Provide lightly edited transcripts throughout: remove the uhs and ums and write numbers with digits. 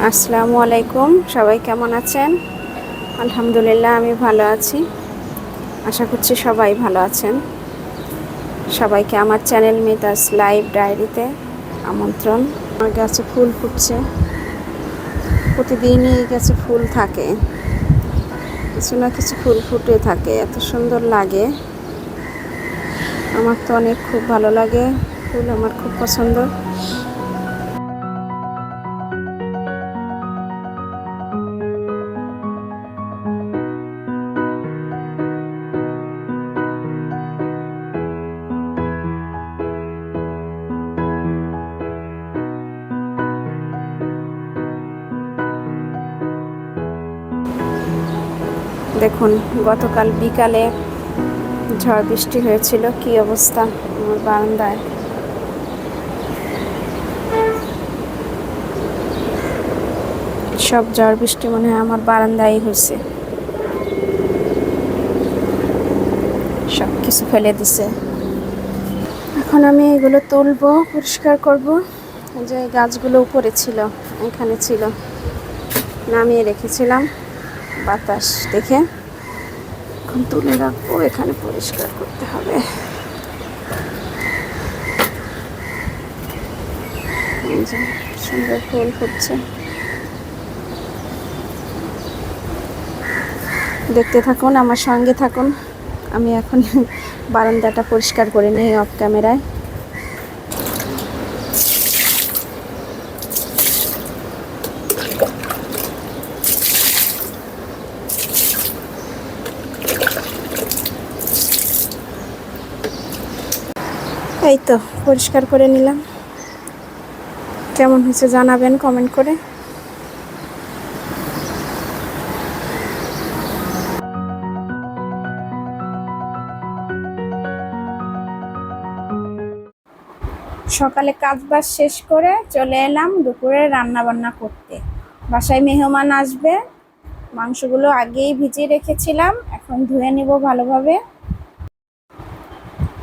আসসালামু আলাইকুম। সবাই কেমন আছেন? আলহামদুলিল্লাহ, আমি ভালো আছি। আশা করছি সবাই ভালো আছেন। সবাইকে আমার চ্যানেল মিতাস লাইভ ডায়েরিতে আমন্ত্রণ। আমার গাছে ফুল ফুটছে, প্রতিদিনই গাছে ফুল থাকে, কিছু না কিছু ফুল ফুটে থাকে, এত সুন্দর লাগে। আমার তো অনেক খুব ভালো লাগে, ফুল আমার খুব পছন্দ। দেখুন, গতকাল বিকালে ঝড় বৃষ্টি হয়েছিল, কি অবস্থা আমার বারান্দায়। সব ঝড় বৃষ্টি মনে হয় আমার বারান্দায় হয়েছে, সব কিছু ফেলে দিছে। এখন আমি এগুলো তুলবো, পরিষ্কার করব। যে গাছগুলো উপরে ছিল, এখানে ছিল, নামিয়ে রেখেছিলাম বাতাস দেখে। এখন তুলে রাখবো, এখানে পরিষ্কার করতে হবে। সুন্দর ফুল ফুটছে, দেখতে থাকুন, আমার সঙ্গে থাকুন। আমি এখন বারান্দাটা পরিষ্কার করে নিই অফ ক্যামেরায়। এই তো পরিষ্কার করে নিলাম। কেমন হয়েছে জানাবেন কমেন্ট করে। সকালে কাজবাজ শেষ করে চলে এলাম দুপুরে রান্না বান্না করতে। বাসায় মেহমান আসবে, মাংসগুলো আগেই ভিজিয়ে রেখেছিলাম, এখন ধুয়ে নিব ভালোভাবে।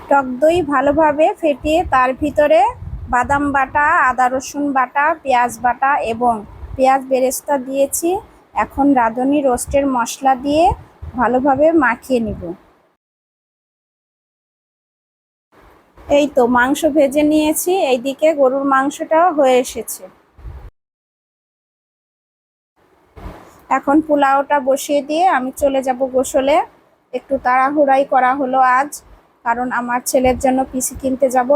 টক দই ভালোভাবে ফেটিয়ে তার ভিতরে বাদাম বাটা, আদা রসুন বাটা, পেঁয়াজ বাটা এবং পেঁয়াজ বেরেস্তা দিয়েছি। এখন রাঁধুনি রোস্টের মশলা দিয়ে ভালোভাবে মাখিয়ে নিব। এই তো মাংস ভেজে নিয়েছি, এইদিকে গরুর মাংসটাও হয়ে এসেছে। এখন পোলাওটা বসিয়ে দিয়ে আমি চলে যাব গোসলে। একটু তাড়াহুড়াই করা হলো আজ, কারণ আমার ছেলের জন্য পিসি কিনতে যাব।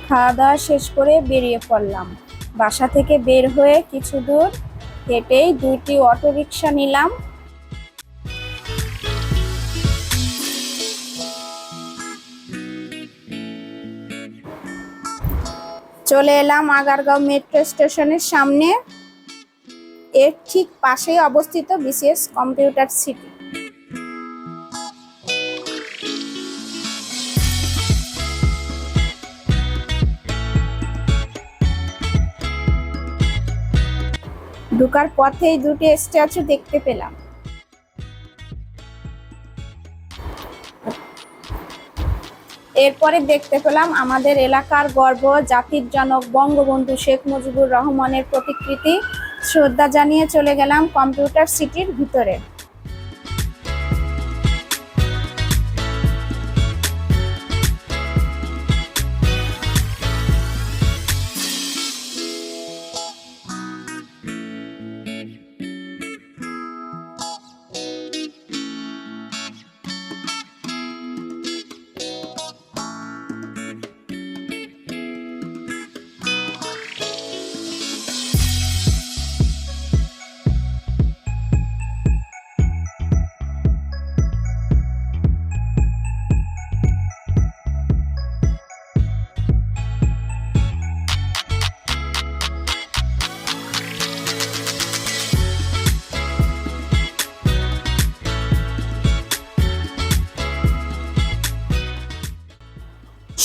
খাওয়া দাওয়া শেষ করে বেরিয়ে পড়লাম। বাসা থেকে বের হয়ে কিছু দূর হেঁটেই দুইটি অটোরিকশা নিলাম। চলে এলাম আগারগাঁও মেট্রো স্টেশনের সামনে। এর ঠিক পাশেই অবস্থিত বিসিএস কম্পিউটার সিটি। ঢোকার পথেই দুটি স্ট্যাচু দেখতে পেলাম। এরপরে দেখতে পেলাম আমাদের এলাকার গর্ব, জাতির জনক বঙ্গবন্ধু শেখ মুজিবুর রহমানের প্রতিকৃতি। শ্রদ্ধা জানিয়ে চলে গেলাম কম্পিউটার সিটির ভিতরে।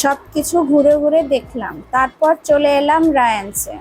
সবকিছু ঘুরে ঘুরে দেখলাম, তারপর চলে এলাম রায়ান্সে।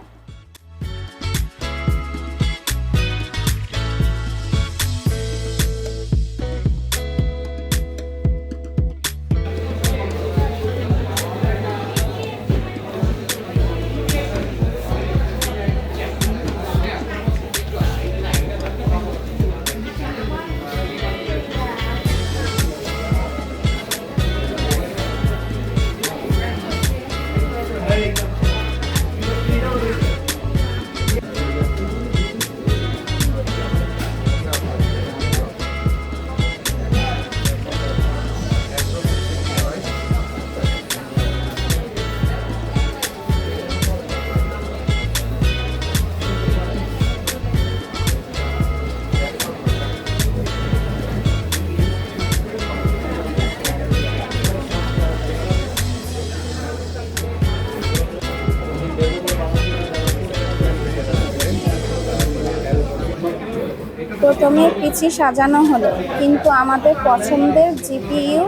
প্রথমে পিসি সাজানো হলো, কিন্তু আমাদের পছন্দের জিপিইউ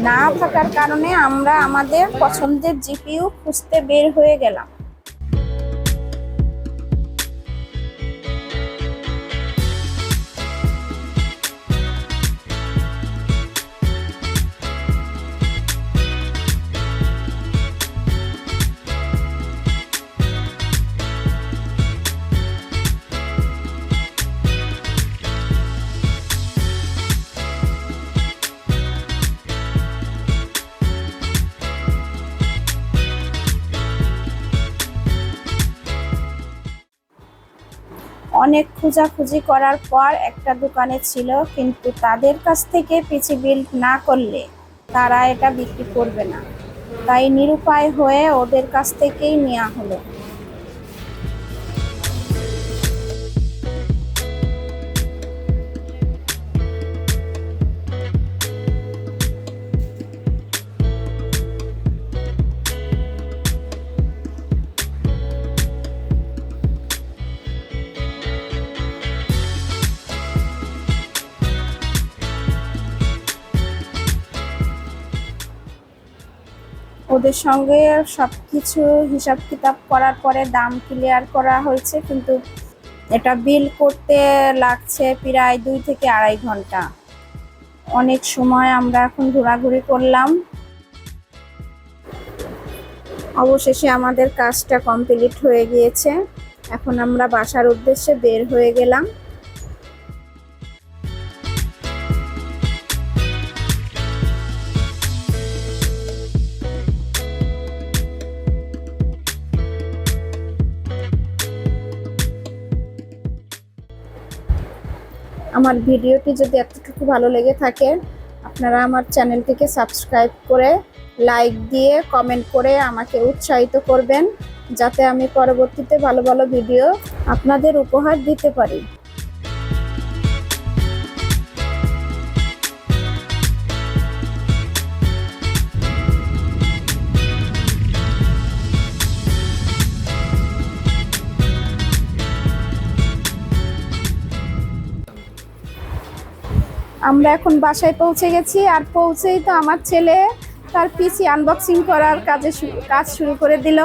না থাকার কারণে আমরা আমাদের পছন্দের জিপিইউ খুঁজতে বের হয়ে গেলাম। অনেক খোঁজাখুঁজি করার পর একটা দোকানে ছিল, কিন্তু তাদের কাছ থেকে পিসি বিল্ড না করলে তারা এটা বিক্রি করবে না, তাই নিরুপায় হয়ে ওদের কাছ থেকেই নেওয়া হলো। ওদের সঙ্গে সবকিছু হিসাব কিতাব করার পরে দাম ক্লিয়ার করা হয়েছে, কিন্তু এটা বিল করতে লাগছে প্রায় 2 থেকে 2.5 ঘন্টা। অনেক সময় আমরা এখন ঘোরাঘুরি করলাম। অবশেষে আমাদের কাজটা কমপ্লিট হয়ে গিয়েছে। এখন আমরা বাসার উদ্দেশ্যে বের হয়ে গেলাম। আমার ভিডিওটি যদি এতটুকু ভালো লেগে থাকে, আপনারা আমার চ্যানেলটিকে সাবস্ক্রাইব করে লাইক দিয়ে কমেন্ট করে আমাকে উৎসাহিত করবেন, যাতে আমি পরবর্তীতে ভালো ভালো ভিডিও আপনাদের উপহার দিতে পারি। আমরা এখন বাসায় পৌঁছে গেছি, আর পৌঁছেই তো আমার ছেলে তার পিসি আনবক্সিং করার কাজ শুরু করে দিল।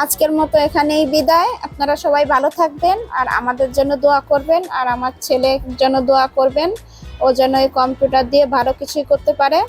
আজকের মতো এখানেই বিদায়। আপনারা সবাই ভালো থাকবেন আর আমাদের জন্য দোয়া করবেন, আর আমার ছেলের জন্য দোয়া করবেন, ও যেন এই কম্পিউটার দিয়ে ভালো কিছুই করতে পারে।